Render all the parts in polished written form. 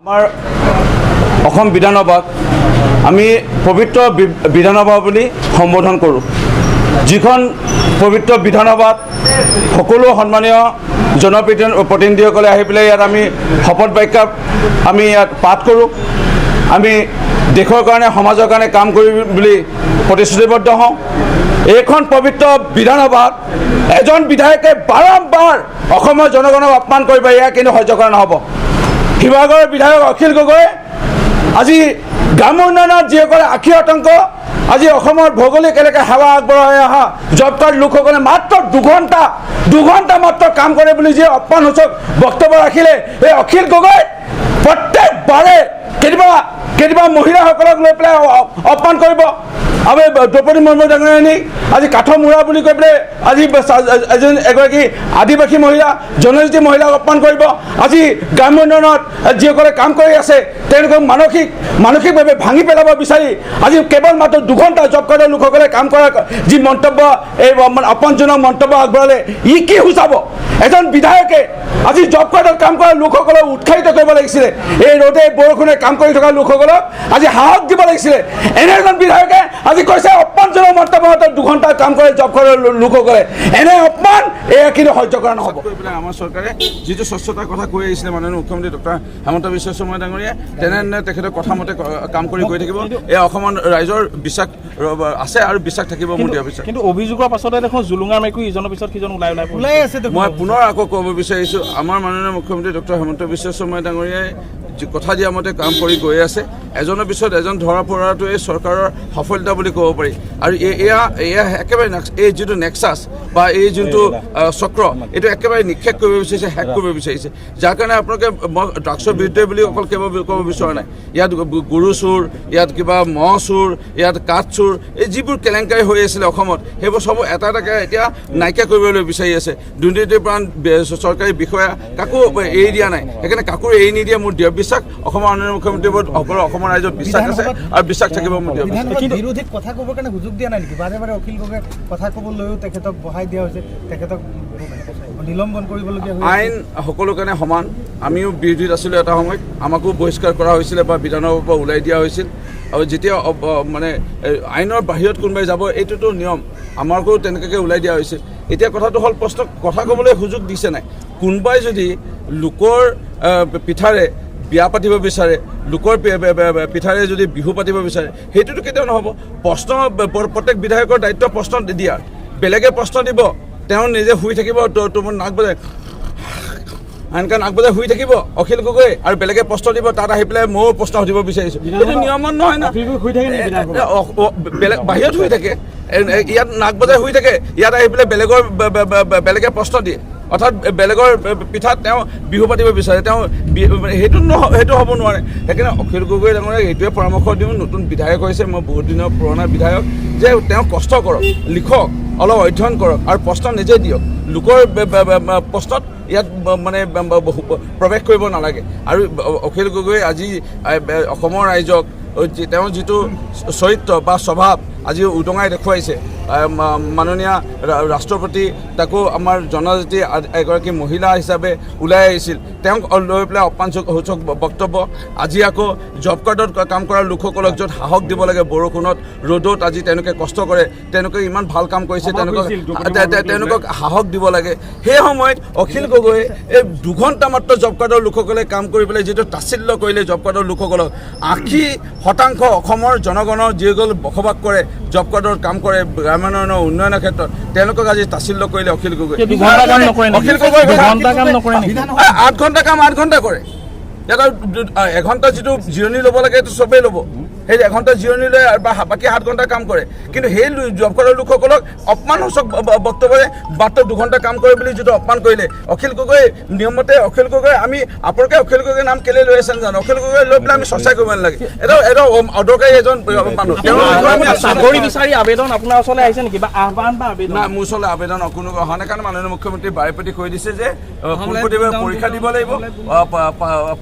আমাৰ অসম বিধানসভাক আমি পবিত্ৰ বিধানসভা বুলি সম্বোধন কৰোঁ। যিখন পবিত্ৰ বিধানসভাত সকলো সন্মানীয় জনপ্ৰতিনিধিসকলে আহি পেলাই ইয়াত আমি শপত বাক্য আমি ইয়াত পাঠ কৰোঁ। আমি দেশৰ কাৰণে সমাজৰ কাৰণে কাম কৰিম বুলি প্ৰতিশ্ৰুতিবদ্ধ হওঁ। এইখন পবিত্ৰ বিধানসভাত এজন বিধায়কে বাৰম্বাৰ অসমৰ জনগণক অপমান কৰিব, এয়া কিন্তু সহ্য কৰা নহ'ব। শিৱসাগৰৰ বিধায়ক অখিল গগৈ আজি গ্ৰাম্য উন্নয়নত যিসকলে 80% আজি অসমৰ ভৌগোলিক এলেকা সেৱা আগবঢ়াই অহা জব কাৰ্ড লোকসকলে মাত্ৰ দুঘণ্টা মাত্ৰ কাম কৰে বুলি যি অপমানসূচক বক্তব্য ৰাখিলে, এই অখিল গগৈ প্ৰত্যেকবাৰে কেতিয়াবা মহিলাসকলক লৈ পেলাই অপমান কৰিব। আমি দ্ৰৌপদী মুৰ্মু ডাঙৰীয়ানী আজি কাঠৰ মূৰা বুলি কৈ পেলাই আজি এগৰাকী আদিবাসী মহিলা জনজাতি মহিলাক অপমান কৰিব। আজি গ্ৰাম্য উন্নয়নত যিসকলে কাম কৰি আছে তেওঁলোকক মানসিকভাৱে ভাঙি পেলাব বিচাৰি আজি কেৱল মাত্ৰ দুঘণ্টা জব কাৰ্ডৰ লোকসকলে কাম কৰা যি মন্তব্য, এই অপমানজনক মন্তব্য আগবঢ়ালে, ই কি সূচাব? এজন বিধায়কে আজি জব কাৰ্ডত কাম কৰা লোকসকলক উৎসাহিত কৰিব লাগিছিলে। এই ৰ'দে বৰষুণে কাম কৰি থকা লোকসকলক আজি সাহস দিব লাগিছিলে। এনে এজন বিধায়কে আজি কৈছে অপমানজনক মন্তব্য দুঘণ্টা কাম কৰে জব কাৰ্ডৰ লোকসকলে, এনে অপমান এয়া কিন্তু সহ্য কৰা নহ'ব। আমাৰ চৰকাৰে যিটো স্বচ্ছতাৰ কথা কৈ আহিছিলে মাননীয় মুখ্যমন্ত্ৰী ডক্টৰ হিমন্ত বিশ্ব শৰ্মা ডাঙৰীয়াই, তেনেধৰণে তেখেতৰ কথা মতে কাম কৰি গৈ থাকিব। এয়া অসমৰ ৰাইজৰ বিশ্বাস আছে আৰু বিশ্বাস থাকিব মোৰ দিয়া বিশ্বাস। কিন্তু অভিযোগৰ পাছতে দেখোন জুলুঙাৰ মেকুৰী ইজনৰ পিছত সিজন ওলাই আছে। মই পুনৰ আকৌ ক'ব বিচাৰিছোঁ, আমাৰ মাননীয় মুখ্যমন্ত্ৰী ডক্টৰ হিমন্ত বিশ্ব শৰ্মা ডাঙৰীয়াই কথা দিয়া মতে কাম কৰি গৈ আছে। এজনৰ পিছত এজন ধৰা পৰাটো এই চৰকাৰৰ সফলতা বুলি ক'ব পাৰি। আৰু এয়া একেবাৰে এই যিটো নেক্সাছ বা এই যোনটো চক্ৰ, এইটো একেবাৰে নিক্ষেপ কৰিব বিচাৰিছে, হেক কৰিব বিচাৰিছে। যাৰ কাৰণে আপোনালোকে মই ড্ৰাগছৰ বিৰুদ্ধে বুলি অকল ক'ব বিচৰা নাই। ইয়াত গৰু চোৰ, ইয়াত কিবা মহ চোৰ, ইয়াত কাঠ চোৰ, এই যিবোৰ কেলেংকাৰী হৈ আছিলে অসমত, সেইবোৰ চব এটা এটাকৈ এতিয়া নাইকিয়া কৰিবলৈ বিচাৰি আছে। দুৰ্নীতিপ্ৰাণ চৰকাৰী বিষয়া কাকো এৰি দিয়া নাই। সেইকাৰণে কাকো এৰি নিদিয়ে মোৰ দৃঢ় বিশ্বাস। অসমৰ মাননীয় মুখ্যমন্ত্ৰী সকলো অসমৰ ৰাইজৰ বিশ্বাস আছে আৰু বিশ্বাস থাকিব মোৰ দৃঢ় বিশ্বাস। বিৰোধীক কথা ক'বৰ কাৰণে সুযোগ দিয়া নাই নেকি? বাৰে বাৰে অখিল গগৈ কথা ক'বলৈও তেখেতক বহাই দিয়া হৈছে, তেখেতক নিলম্বন কৰিবলগীয়া হৈছে। আইন সকলোৰ কাৰণে সমান। আমিও বিৰোধীত আছিলোঁ এটা সময়ত, আমাকো বহিষ্কাৰ কৰা হৈছিলে বা বিধানসভাৰ পৰা ওলাই দিয়া হৈছিল। আৰু যেতিয়া মানে আইনৰ বাহিৰত কোনোবাই যাব, এইটোতো নিয়ম, আমাকো তেনেকৈ ওলাই দিয়া হৈছিল। এতিয়া কথাটো হ'ল প্ৰশ্ন কথা ক'বলৈ সুযোগ দিছে নাই। কোনোবাই যদি লোকৰ পিঠাৰে বিয়া পাতিব বিচাৰে, লোকৰ পিঠাৰে যদি বিহু পাতিব বিচাৰে, সেইটোতো কেতিয়াও নহ'ব। প্ৰশ্ন প্ৰত্যেক বিধায়কৰ দায়িত্ব প্ৰশ্ন দিয়াৰ। বেলেগে প্ৰশ্ন দিব, তেওঁ নিজে শুই থাকিব, তোমাৰ নাক বজাই আনকা নাক বজাই শুই থাকিব অখিল গগৈ, আৰু বেলেগে প্ৰশ্ন দিব, তাত আহি পেলাই ময়ো প্ৰশ্ন সুধিব বিচাৰিছোঁ। এইটো নিয়মত নহয় না। বেলেগ বাহিৰত শুই থাকে, ইয়াত নাক বজাই শুই থাকে, ইয়াত আহি পেলাই বেলেগে প্ৰশ্ন দিয়ে। অৰ্থাৎ বেলেগৰ পিঠাত তেওঁ বিহু পাতিব বিচাৰে, তেওঁ সেইটো হ'ব নোৱাৰে। সেইকাৰণে অখিল গগৈ ডাঙৰীয়াক এইটোৱে পৰামৰ্শ দিওঁ, নতুন বিধায়ক হৈছে, মই বহুত দিনৰ পুৰণা বিধায়ক, যে তেওঁ কষ্ট কৰক, লিখক, অলপ অধ্যয়ন কৰক আৰু প্ৰশ্ন নিজে দিয়ক। লোকৰ প্ৰশ্নত ইয়াত মানে প্ৰৱেশ কৰিব নালাগে। আৰু অখিল গগৈ আজি অসমৰ ৰাইজক তেওঁ যিটো চৰিত্ৰ বা স্বভাৱ আজি উদঙাই দেখুৱাইছে, মাননীয় ৰাষ্ট্ৰপতি তাকো আমাৰ জনজাতি এগৰাকী মহিলা হিচাপে ওলাই আহিছিল, তেওঁক লৈ পেলাই অপমানসূচক বক্তব্য। আজি আকৌ জব কাৰ্ডত কাম কৰা লোকসকলক য'ত সাহস দিব লাগে, বৰষুণত ৰ'দত আজি তেওঁলোকে কষ্ট কৰে, তেওঁলোকে ইমান ভাল কাম কৰিছে, তেওঁলোকক সাহস দিব লাগে। সেই সময়ত অখিল গগৈ এই দুঘণ্টা মাত্ৰ জব কাৰ্ডৰ লোকসকলে কাম কৰি পেলাই যিটো তাচ্ছিল্য কৰিলে জব কাৰ্ডৰ লোকসকলক, 80% অসমৰ জনগণৰ যিসকল বসবাস কৰে, জব কাৰ্ডৰ কাম কৰে গ্ৰাম্য উন্নয়নৰ ক্ষেত্ৰত, তেওঁলোকক আজি তাচ্ছিল্য কৰিলে অখিল গগৈ। অখিল গগৈ 8 ঘণ্টা কাম 8 ঘণ্টা কৰে। ইয়াত এঘণ্টা যিটো জিৰণি ল'ব লাগে সেইটো চবেই ল'ব, সেই এঘণ্টা জিৰণি লৈ বা বাকী 7 ঘণ্টা কাম কৰে। কিন্তু সেই জব কাৰ্ডৰ লোকসকলক অপমানসূচক বক্তব্যৰে মাত্ৰ 2 ঘণ্টা কাম কৰে বুলি যিটো অপমান কৰিলে অখিল গগৈ, নিয়মতে অখিল গগৈ আমি আপোনালোকে অখিল গগৈ নাম কেলৈ লৈ আছেন জানো? অখিল গগৈ লৈ পেলাই আমি চৰ্চা কৰিব নালাগে। এটা অদৰকাৰী এজন মানুহ। চাকৰি বিচাৰি আবেদন আপোনাৰ ওচৰলৈ আহিছে নেকি, বা আহ্বান বা আবেদন? নাই, মোৰ ওচৰলৈ আবেদন কোনো অহা নাই, কাৰণ মাননীয় মুখ্যমন্ত্ৰী বাৰেপতি কৈ দিছে যে পোনপটীয়াকৈ পৰীক্ষা দিব লাগিব,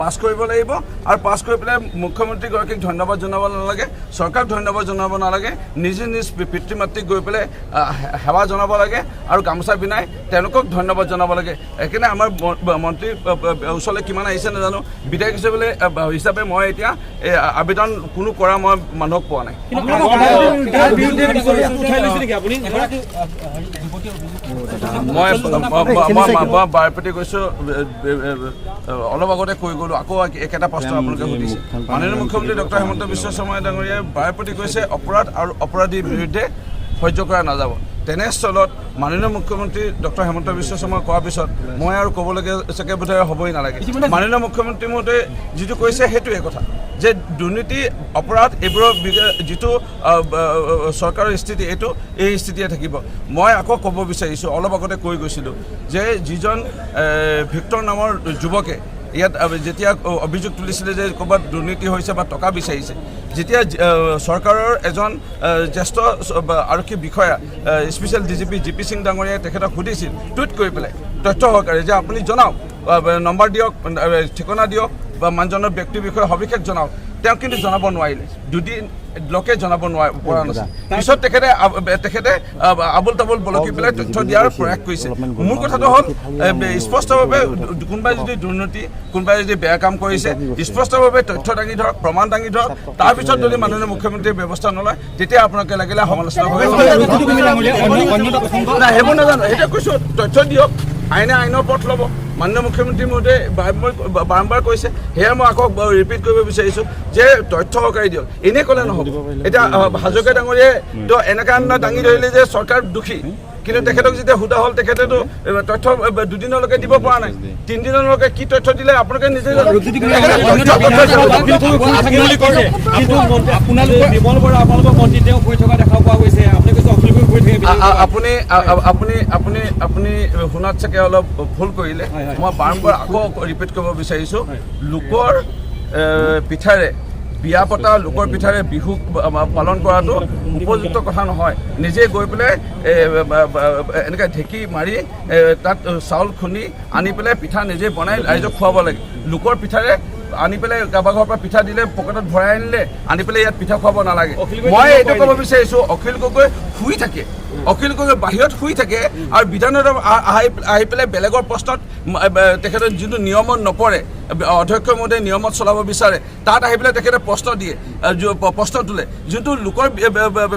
পাছ কৰিব লাগিব, আৰু পাছ কৰি পেলাই মুখ্যমন্ত্ৰীগৰাকীক ধন্যবাদ জনাব নালাগে, চৰকাৰক ধন্যবাদ জনাব নালাগে, নিজে নিজ পিতৃ মাতৃক গৈ পেলাই সেৱা জনাব লাগে আৰু গামোচা পিন্ধাই তেওঁলোকক ধন্যবাদ জনাব লাগে। সেইকাৰণে আমাৰ মন্ত্ৰীৰ ওচৰলৈ কিমান আহিছে নাজানো, বিধায়ক হিচাপে মই এতিয়া আবেদন কোনো কৰা মই মানুহক পোৱা নাই। মই বাৰপতি কৈছোঁ, অলপ আগতে কৈ গ'লোঁ, আকৌ একেটা প্ৰশ্ন আপোনালোকে সুধিছে। মাননীয় মুখ্যমন্ত্ৰী ডক্টৰ হিমন্ত বিশ্ব শৰ্মা ডাঙৰীয়াই বাৰপতি কৈছে অপৰাধ আৰু অপৰাধীৰ বিৰুদ্ধে সহ্য কৰা নাযাব। তেনেস্থলত মাননীয় মুখ্যমন্ত্ৰী ডক্টৰ হিমন্ত বিশ্ব শৰ্মা কোৱাৰ পিছত মই আৰু ক'বলগীয়া চাগে বোধহয় হ'বই নালাগে। মাননীয় মুখ্যমন্ত্ৰী মহোদয়ে যিটো কৈছে সেইটোৱে কথা, যে দুৰ্নীতি অপৰাধ এইবোৰৰ যিটো চৰকাৰৰ স্থিতি এই স্থিতিয়ে থাকিব। মই আকৌ ক'ব বিচাৰিছোঁ, অলপ আগতে কৈ গৈছিলোঁ যে যিজন ভিক্টৰ নামৰ যুৱকে ইয়াত যেতিয়া অভিযোগ তুলিছিলে যে ক'ৰবাত দুৰ্নীতি হৈছে বা টকা বিচাৰিছে, যেতিয়া চৰকাৰৰ এজন জ্যেষ্ঠ আৰক্ষী বিষয়া স্পেচিয়েল DGP GP সিং ডাঙৰীয়াই তেখেতক সুধিছিল টুইট কৰি পেলাই তথ্য সহকাৰে যে আপুনি জনাওক, নম্বৰ দিয়ক, ঠিকনা দিয়ক বা মানুহজনৰ ব্যক্তিৰ বিষয়ে সবিশেষ জনাওক, তেওঁ কিন্তু জনাব নোৱাৰিলে। দুদিন লোকে জনাব পৰা নাছিল। পিছত তেখেতে আবুল তাবুল বলকি পেলাই তথ্য দিয়াৰ প্ৰয়াস কৰিছে। মোৰ কথাটো হ'ল স্পষ্টভাৱে কোনোবাই যদি দুৰ্নীতি, কোনোবাই যদি বেয়া কাম কৰিছে, স্পষ্টভাৱে তথ্য দাঙি ধৰক, প্ৰমাণ দাঙি ধৰক, তাৰপিছত যদি মাননীয় মুখ্যমন্ত্ৰীয়ে ব্যৱস্থা নলয় তেতিয়া আপোনালোকে লাগিলে সমালোচনা কৰিব। সেইবোৰ নাজানো, এতিয়া কৈছোঁ তথ্য দিয়ক, আইনৰ পথ ল'ব। মাননীয় মুখ্যমন্ত্ৰী মহোদয়ে বাৰম্বাৰ কৈছে, সেয়া মই আকৌ ৰিপিট কৰিব বিচাৰিছোঁ যে তথ্য সহকাৰে দিয়ক। এনেই ক'লে নহ'ব। এতিয়া হাজৰিকা ডাঙৰীয়াই তো এনেকুৱা দাঙি ধৰিলে যে চৰকাৰ দোষী, কিন্তু তেখেতক যেতিয়া সোধা হ'ল তেখেতেতো তথ্য দুদিনলৈকে দিব পৰা নাই। 3 দিনলৈকে কি তথ্য দিলে আপোনালোকে নিজে আপুনি শুনাত চাগে অলপ ভুল কৰিলে। মই বাৰম্বাৰ আকৌ ৰিপিট কৰিব বিচাৰিছোঁ, লোকৰ পিঠাৰে বিয়া পতা, লোকৰ পিঠাৰে বিহু পালন কৰাটো উপযুক্ত কথা নহয়। নিজে গৈ পেলাই এনেকৈ ঢেঁকী মাৰি তাত চাউল খুন্দি আনি পেলাই পিঠা নিজে বনাই ৰাইজক খুৱাব লাগে। লোকৰ পিঠাৰে আনি পেলাই কাৰোবাৰ ঘৰৰ পৰা পিঠা দিলে পকেটত ভৰাই আনিলে, আনি পেলাই ইয়াত পিঠা খুৱাব নালাগে। মই এইটো ক'ব বিচাৰিছোঁ, অখিল গগৈ শুই থাকে, অখিল গগৈ বাহিৰত শুই থাকে আৰু বিধানত আহি পেলাই বেলেগৰ প্ৰশ্নত তেখেতে যিটো নিয়মত নপৰে, অধ্যক্ষ মহোদয়ে নিয়মত চলাব বিচাৰে, তাত আহি পেলাই তেখেতে প্ৰশ্ন দিয়ে, প্ৰশ্ন তোলে, যোনটো লোকৰ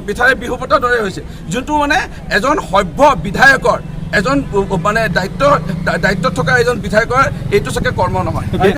পিঠাৰে বিহু পতাৰ দৰে হৈছে, যোনটো মানে এজন সভ্য বিধায়কৰ, এজন মানে দায়িত্বত থকা এজন বিধায়কৰ এইটো চাগে কৰ্ম নহয়।